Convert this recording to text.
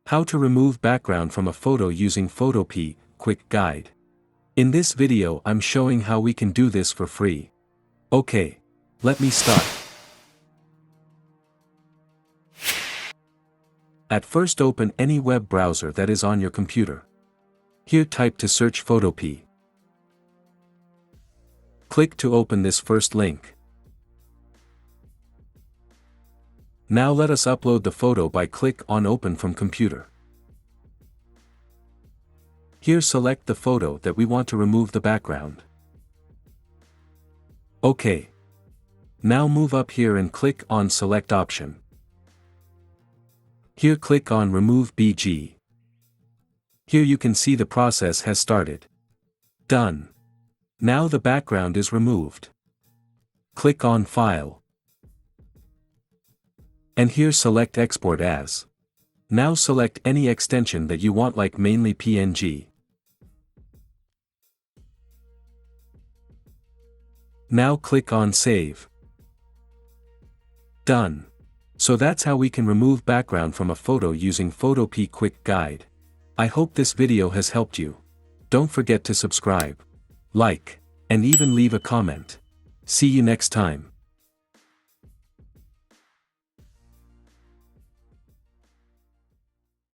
How to remove background from a photo using Photopea, quick guide. In this video I'm showing how we can do this for free. Okay, let me start. At first open any web browser that is on your computer. Here type to search Photopea. Click to open this first link. Now let us upload the photo by click on Open from Computer. Here select the photo that we want to remove the background. OK. Now move up here and click on Select option. Here click on Remove BG. Here you can see the process has started. Done. Now the background is removed. Click on File. And here select Export As. Now select any extension that you want, like mainly PNG. Now click on Save. Done. So that's how we can remove background from a photo using Photopea Quick Guide. I hope this video has helped you. Don't forget to subscribe, like, and even leave a comment. See you next time.